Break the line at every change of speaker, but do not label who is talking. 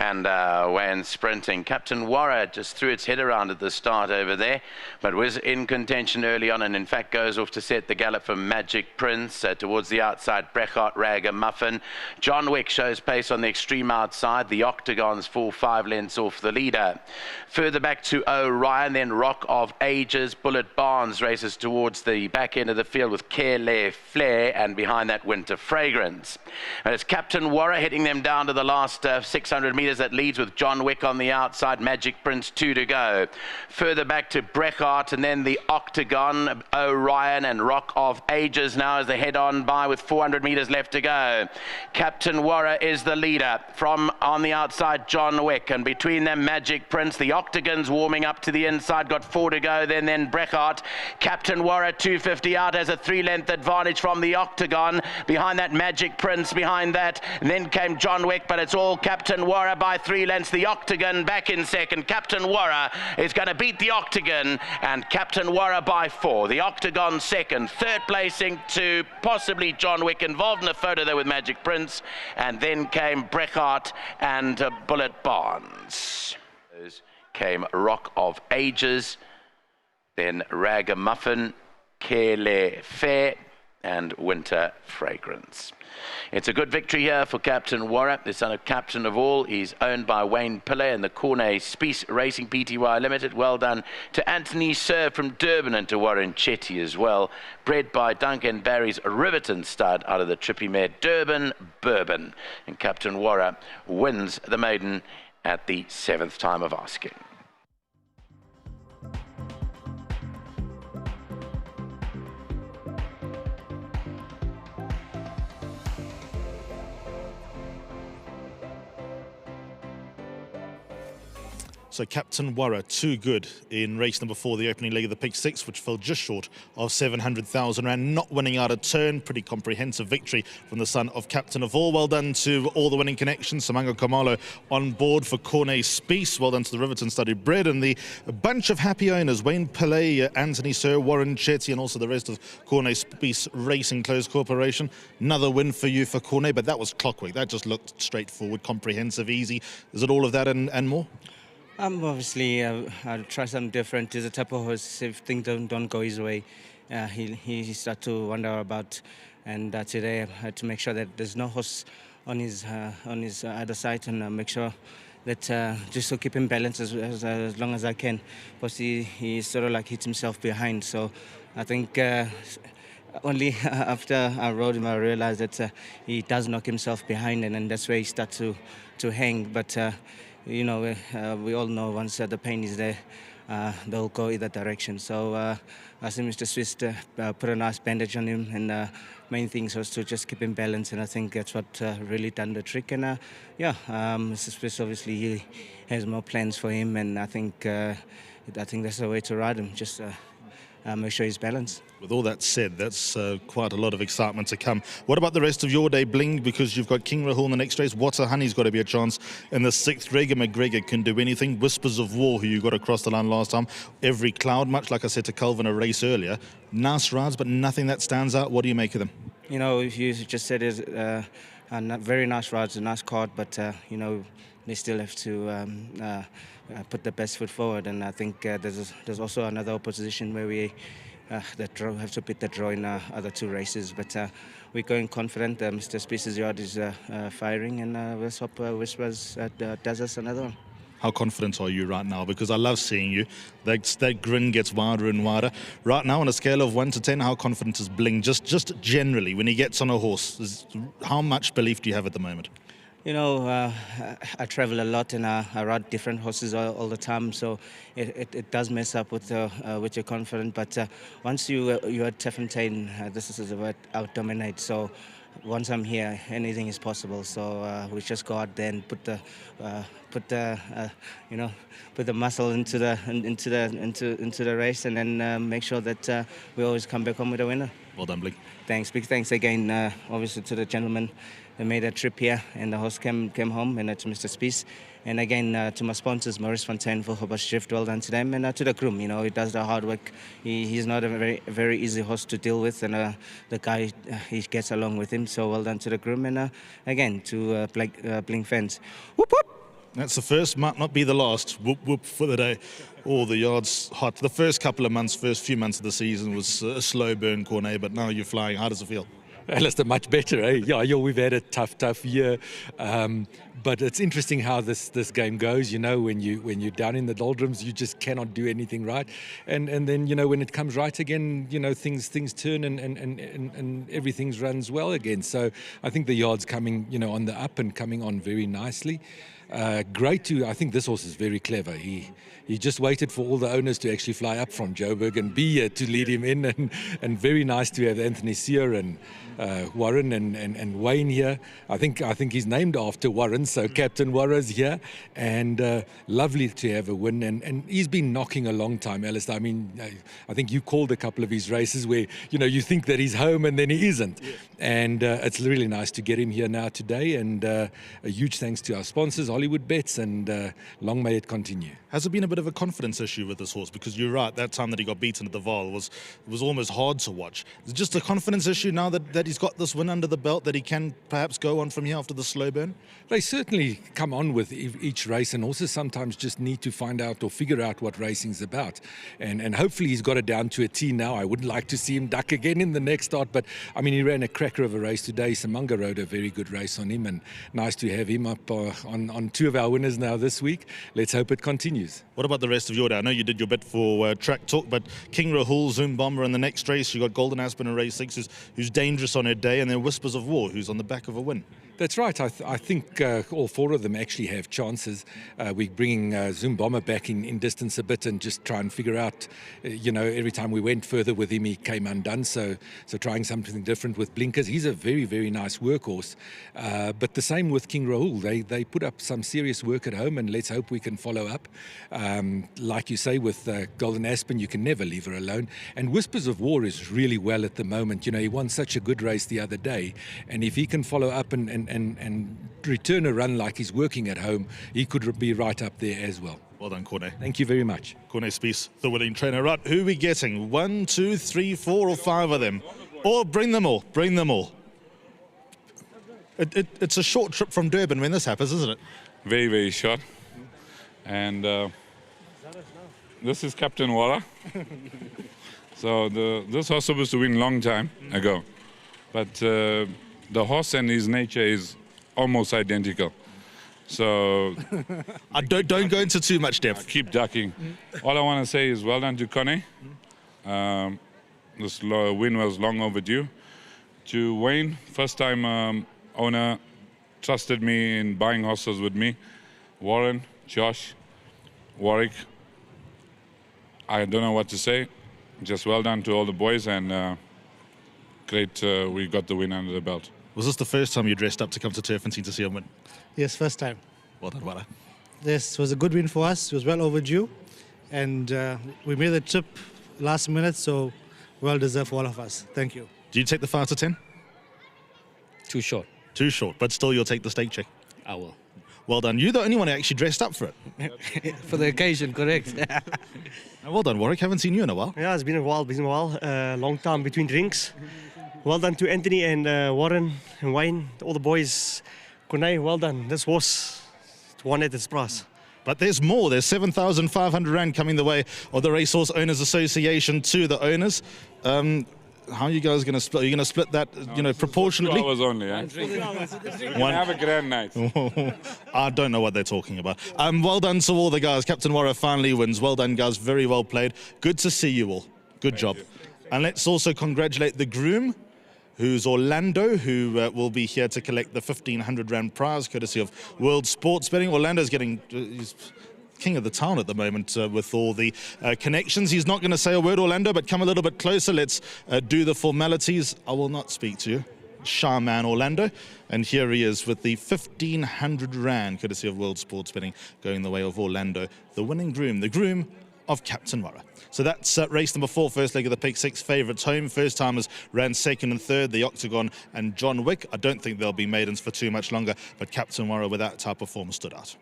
and went sprinting. Captain Wara just threw its head around at the start over there, but was in contention early on, and in fact goes off to set the gallop for Magic Prince towards the outside. Brechart, Ragamuffin. John Wick shows pace on the extreme outside. The Octagons fall 5 lengths off the leader. Further back to Orion, then Rock of Ages. Bullet Barnes races towards the back end of the field with Care Flare, and behind that Winter Fragrance. And it's Captain Wara hitting them down to the last 600 metres, that leads with John Wick on the outside. Magic Prince 2 to go. Further back to Brechart, and then the Octagon, Orion and Rock of Ages now as they head on by with 400 metres left to go. Captain Wara is the leader. From on the outside, John Wick, and between them Magic Prince. The Octagons warming up to the inside, got 4 to go. Then Brechart. Captain Wara 250 out, has a 3-length advantage from the Octagon. Behind that Magic Prince, behind that, and then came John Wick, but it's all Captain Wara by 3 lengths. The Octagon back in second. Captain Wara is going to beat the Octagon, and Captain Wara by 4. The Octagon second. Third placing to possibly John Wick, involved in a photo there with Magic Prince, and then came Brechart and Bullet Barnes. Those came Rock of Ages, then Ragamuffin, Care Fair, and Winter Fragrance. It's a good victory here for Captain Wara, the son of Captain of All. He's owned by Wayne Pillay and the Cornet Spies Racing Pty Limited. Well done to Anthony Sir from Durban, and to Warren Chetty as well. Bred by Duncan Barry's Riverton stud out of the Trippy mare Durban Bourbon. And Captain Wara wins the maiden at the 7th time of asking.
So Captain Wara, too good in race number 4, the opening leg of the Pick 6, which fell just short of 700,000 rand, not winning out a turn. Pretty comprehensive victory from the son of Captain of All. Well done to all the winning connections. Samango Kamalo on board for Cornet Spies. Well done to the Riverton Study Bred and the bunch of happy owners, Wayne Pillay, Anthony Sir, Warren Chetty, and also the rest of Cornet Spies Racing Close Corporation. Another win for you for Cornet, but that was clockwork. That just looked straightforward, comprehensive, easy. Is it all of that and more?
Obviously, I'll try something different. He's a type of horse, if things don't go his way, he start to wonder about. And today I had to make sure that there's no horse on his other side, and make sure that just to keep him balanced as long as I can, because he sort of like hit himself behind. So I think only after I rode him I realized that he does knock himself behind, and then that's where he starts to hang. But you know, we all know once the pain is there, they'll go either direction. So I see Mr. Swiss put a nice bandage on him, and main thing was to just keep him balanced, and I think that's what really done the trick. And yeah, Mr. Swiss obviously he has more plans for him, and I think that's the way to ride him. Just make sure he's balanced.
With all that said, that's quite a lot of excitement to come. What about the rest of your day, Bling? Because you've got King Rahul in the next race. Honey's got to be a chance in the 6th. Rega McGregor can do anything. Whispers of War, who you got across the line last time. Every Cloud, much like I said to Calvin a race earlier. Nice rides, but nothing that stands out. What do you make of them? You
know, you just said it's very nice rides, a nice card, but you know, they still have to put the best foot forward. And I think there's also another opposition where we have to beat the draw in other 2 races. But we're going confident. Mr. Spice's yard is firing, and let's hope Whispers does us another one.
How confident are you right now? Because I love seeing you. That grin gets wider and wider. Right now, on a scale of 1 to 10, how confident is Bling? Just generally, when he gets on a horse, how much belief do you have at the moment?
You know, I travel a lot, and I ride different horses all the time, so it does mess up with your confidence. But once you're at Turffontein, this is about out-dominate. So once I'm here, anything is possible. So we just go out there and put the muscle into the race, and then make sure that we always come back home with a winner.
Well done, Bling.
Thanks. Big thanks again, obviously, to the gentleman that made a trip here, and the horse came home, and to Mr. Spies. And again, to my sponsors, Maurice Fontaine for Hobart Drift, well done to them. And to the Groom, you know, he does the hard work. He's not a very easy horse to deal with, and the guy, he gets along with him. So well done to the Groom. And again, to Bling fans. Whoop, whoop.
That's the first, might not be the last. Whoop, whoop for the day. Oh, the yard's hot. The first few months of the season was a slow burn, Cornet, but now you're flying. How does it feel?
Alistair, much better, eh? Yeah, we've had a tough year, but it's interesting how this game goes. You know, when you're down in the doldrums, you just cannot do anything right, and then when it comes right again, things turn and everything runs well again. So I think the yard's coming on the up and coming on very nicely. I think this horse is very clever. He just waited for all the owners to actually fly up from Joburg and be here to lead him in, and very nice to have Anthony Sear and Warren and Wayne here. I think he's named after Warren, so Captain Wara's here, and lovely to have a win. And he's been knocking a long time, Alistair. I mean, I think you called a couple of his races where you think that he's home and then he isn't, and it's really nice to get him here now today. And a huge thanks to our sponsors, Hollywood Bets, and long may it continue.
Has it been a bit of a confidence issue with this horse? Because you're right, that time that he got beaten at the Vaal was almost hard to watch. Is it just a confidence issue now that he's got this win under the belt, that he can perhaps go on from here after the slow burn?
They certainly come on with each race, and also sometimes just need to find out or figure out what racing's about. And hopefully he's got it down to a T now. I wouldn't like to see him duck again in the next start, but I mean, he ran a cracker of a race today. Samanga rode a very good race on him, and nice to have him up on two of our winners now this week. Let's hope it continues.
What about the rest of your day? I know you did your bit for Track Talk, but King Rahul, Zoom Bomber in the next race. You got Golden Aspen in race 6, who's dangerous on her day, and then Whispers of War, who's on the back of a win.
That's right. I think all four of them actually have chances. We're bringing Zoom Bomber back in distance a bit and just try and figure out, every time we went further with him, he came undone. So trying something different with blinkers. He's a very, very nice workhorse. But the same with King Rahul. They put up some serious work at home, and let's hope we can follow up. Like you say, with Golden Aspen, you can never leave her alone. And Whispers of War is really well at the moment. He won such a good race the other day. And if he can follow up and return a run like he's working at home, he could be right up there as well.
Well done, Cornet.
Thank you very much.
Cornet Spies, the winning trainer. Right, who are we getting? 1, 2, 3, 4 or 5 of them? Or bring them all. Bring them all. It's a short trip from Durban when this happens, isn't it?
Very, very short. And this is Captain Wara. So this horse was supposed to win a long time ago. But the horse and his nature is almost identical. So
don't go into too much depth.
Keep ducking. All I want to say is well done to Connie. This win was long overdue. To Wayne, first time owner, trusted me in buying horses with me. Warren, Josh, Warwick. I don't know what to say. Just well done to all the boys, and great we got the win under the belt.
Was this the first time you dressed up to come to Turffontein to see a win?
Yes, first time.
Well done, Wara.
This was a good win for us. It was well overdue, and we made the trip last minute, so well deserved for all of us. Thank you.
Do you take the 5 to 10?
Too short.
Too short, but still you'll take the stake check.
I will.
Well done. You're the only one who actually dressed up for it.
For the occasion, correct.
Well done, Warwick. Haven't seen you in a while.
Yeah, it's been a while. Long time between drinks. Well done to Anthony and Warren and Wayne, all the boys. Kunai, well done. This horse won at its price.
But there's more. There's 7,500 Rand coming the way of the Racehorse Owners Association to the owners. How are you guys going to split? Are you going to split that, proportionately?
2 hours only, eh? You can have a grand night.
I don't know what they're talking about. Well done to all the guys. Captain Wara finally wins. Well done, guys. Very well played. Good to see you all. Good job. And let's also congratulate the groom, who's Orlando, who will be here to collect the 1,500 Rand prize, courtesy of World Sports Betting. Orlando's getting... he's king of the town at the moment with all the connections. He's not going to say a word, Orlando, but come a little bit closer. Let's do the formalities. I will not speak to you. Shy man Orlando. And here he is with the 1,500 Rand, courtesy of World Sports Betting, going the way of Orlando, the winning groom, the groom of Captain Wara. So that's race number 4, first leg of the Pick 6. Favourites home. First timers ran 2nd and 3rd, the Octagon and John Wick. I don't think they'll be maidens for too much longer, but Captain Wara with that type of form stood out.